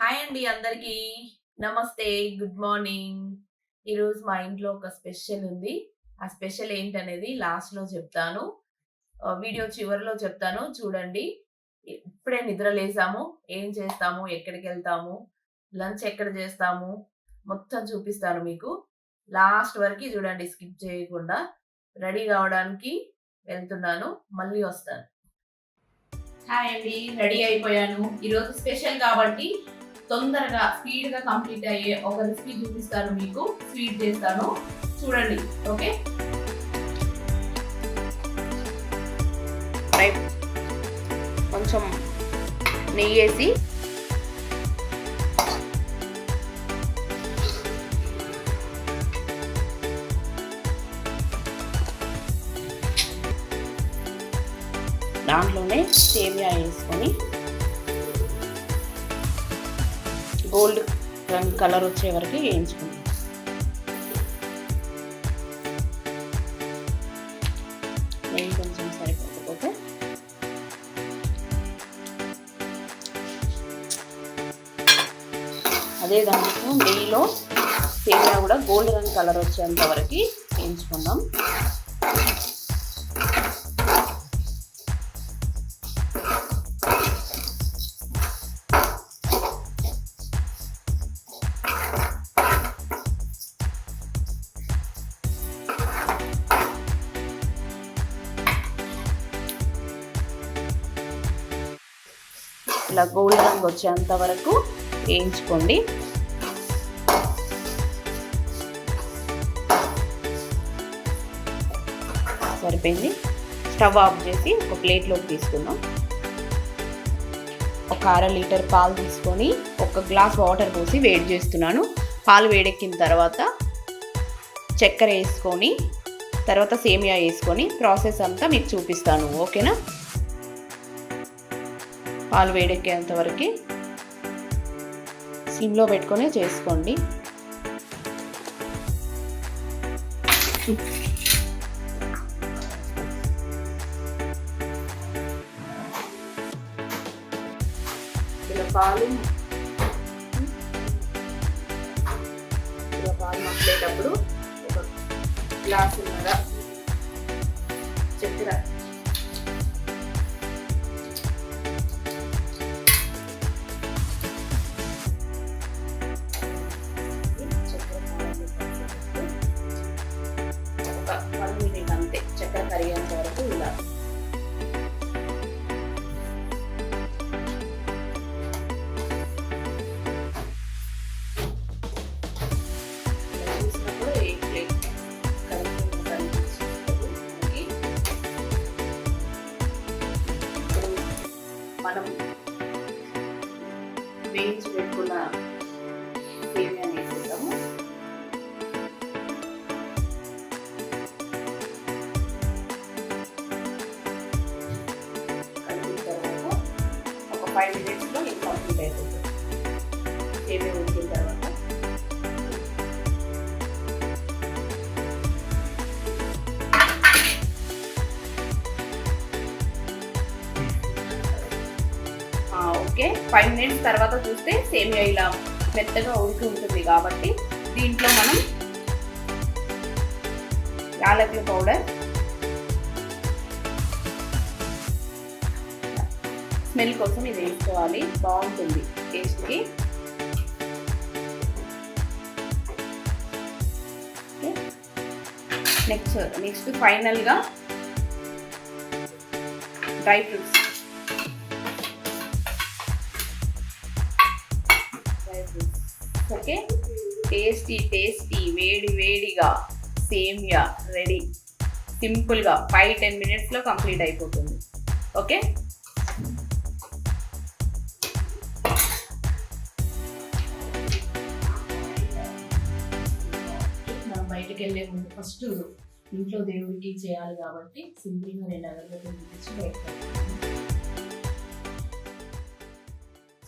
Hi అండి అందరికీ. నమస్తే. Good morning. ఈరోజు మా ఇంట్లో ఒక స్పెషల్ ఉంది. ఆ స్పెషల్ ఏంటనేది లాస్ట్‌లో చెప్తాను. వీడియో చివరిలో చెప్తాను చూడండి. ఇప్పుడే నిద్ర లేసాము. ఏం చేస్తాము? ఎక్కడికెళ్తాము? లంచ్ ఎక్కడ చేస్తాము? మొత్తం చూపిస్తాను మీకు. లాస్ట్ వరకి చూడండి స్కిప్ చేయకుండా. రెడీ కావడానికి వెళ్తున్నాను. మళ్ళీ వస్తాను. హాయ్ అండి. రెడీ అయిపోయాను. ఈరోజు స్పెషల్ కాబట్టి తొందరగా స్పీడ్‌గా కంప్లీట్ అయ్యే ఒక రెసిపీ చూపిస్తాను మీకు. స్వీట్ చేస్తాను. చూడండి. ఓకే. కొంచెం నెయ్యేసి దాంట్లోనే సేమియా వేసుకొని గోల్డ్ రంగు కలర్ వచ్చే వరకు వేయించుకుంటాం. నెయ్యి కొంచెం సరిపోకపోతే అదే దాంట్లో నెయ్యిలో సేమియా కూడా గోల్డ్ రంగు కలర్ వచ్చేంత వరకు వేయించుకుందాం. ఇలా గోల్డ్ రంగు వచ్చేంత వరకు వేయించుకోండి. సరిపోయింది. స్టవ్ ఆఫ్ చేసి ఒక ప్లేట్లోకి తీసుకుందాం. ఒక అర లీటర్ పాలు తీసుకొని ఒక గ్లాస్ వాటర్ పోసి వేడి చేస్తున్నాను. పాలు వేడెక్కిన తర్వాత చక్కెర వేసుకొని తర్వాత సేమియా వేసుకొని ప్రాసెస్ అంతా మీకు చూపిస్తాను. ఓకేనా? పాలు వేడెక్కేంత వరకు సిమ్లో పెట్టుకొని చేసుకోండి. ఇలా పాలు మసిలేటప్పుడు ఒక గ్లాసున్నర చక్కెర కరిగేంత వరకు ఇలా చూసినప్పుడు మనం వేయించి పెట్టుకున్న సేమియా వేసేద్దాము. కలిపిన తర్వాత ఒక 5 minutesలో ఇది కంప్లీట్ అయిపోతుంది. సేమియా ఉడికిన తర్వాత ఓకే 5 minutes తర్వాత చూస్తే సేమియా ఇలా మెత్తగా ఉడికి ఉంటుంది కాబట్టి దీంట్లో మనం యాలకుల పౌడర్, స్మెల్ కోసం ఇది వేసుకోవాలి, బాగుంటుంది టేస్ట్కి. నెక్స్ట్ ఫైనల్గా డ్రై ఫ్రూట్స్. ఓకే, టేస్టీ వేడిగా సేమియా రెడీ. సింపుల్గా 5-10 minutesలో కంప్లీట్ అయిపోతుంది. ఓకే, మనం బయటకు వెళ్ళే ముందు ఫస్ట్ ఇంట్లో దేవుడికి చేయాలి కాబట్టి సింపుల్గా 2 అగరబత్తులు తెచ్చి బయటకు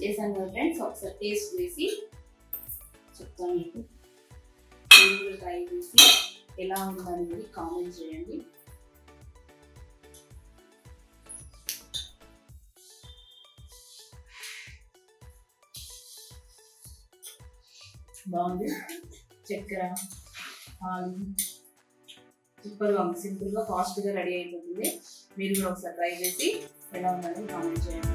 చేశాను కదా ఫ్రెండ్స్. ఒకసారి టేస్ట్ చేసి చెప్తాను మీకు. మీరు ట్రై చేసి ఎలా ఉందనేది కామెంట్ చేయండి. బాగుంది. చక్కెర, పాలు, సూపర్గా ఉంది. సింపుల్గా ఫాస్ట్గా రెడీ అయిపోతుంది. మీరు కూడా ఒకసారి ట్రై చేసి ఎలా ఉందని కామెంట్ చేయండి.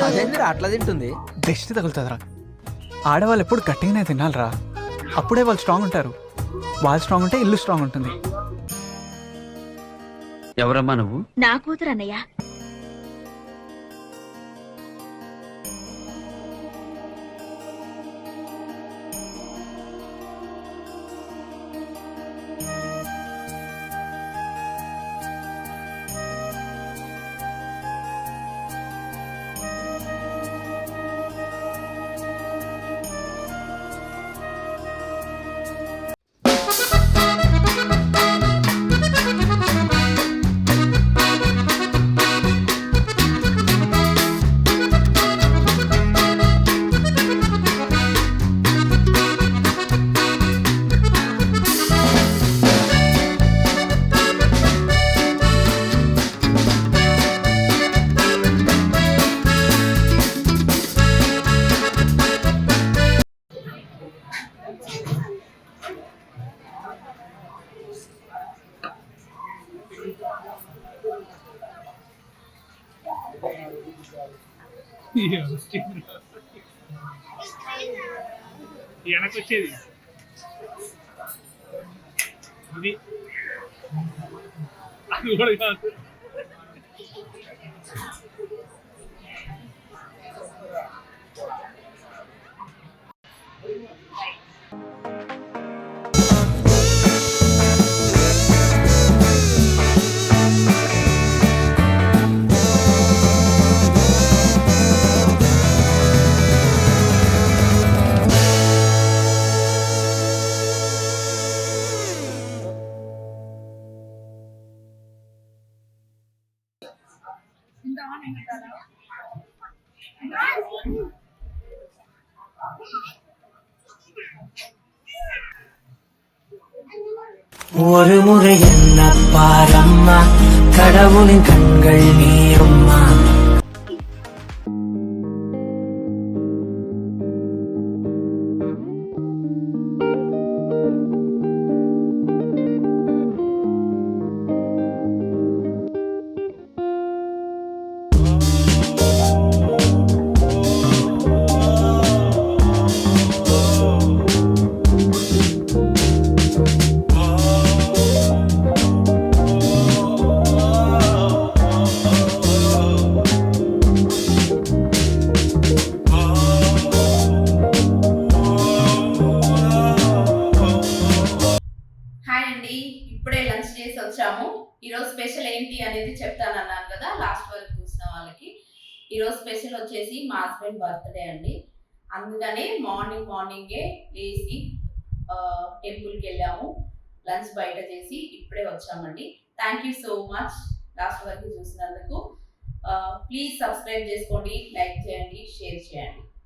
అదేందిరా అట్లా తింటుంది? దిష్టి తగులుతుందిరా. ఆడవాళ్ళు ఎప్పుడు గట్టిగానే తినాలిరా, అప్పుడే వాళ్ళు స్ట్రాంగ్ ఉంటారు. వాళ్ళు స్ట్రాంగ్ ఉంటే ఇల్లు స్ట్రాంగ్ ఉంటుంది. ఎవరమ్మా నువ్వు? నా కూతురు అన్నయ్య. వెనకొచ్చేది ఇది అది కూడా కాదు. ஒரு முறை என்ன பாரம்மா, கடவுளின் கண்கள் நீரும்மா. ఈరోజు స్పెషల్ ఏంటి అనేది చెప్తానన్నాను కదా లాస్ట్ వరకు చూసిన వాళ్ళకి. ఈరోజు స్పెషల్ వచ్చేసి మా హస్బెండ్ బర్త్డే అండి. అందుకనే మార్నింగే లేచి టెంపుల్కి వెళ్ళాము, లంచ్ బయట చేసి ఇప్పుడే వచ్చామండి. Thank you so much last వరకు చూసినందుకు. ప్లీజ్ సబ్స్క్రైబ్ చేసుకోండి, లైక్ చేయండి, షేర్ చేయండి.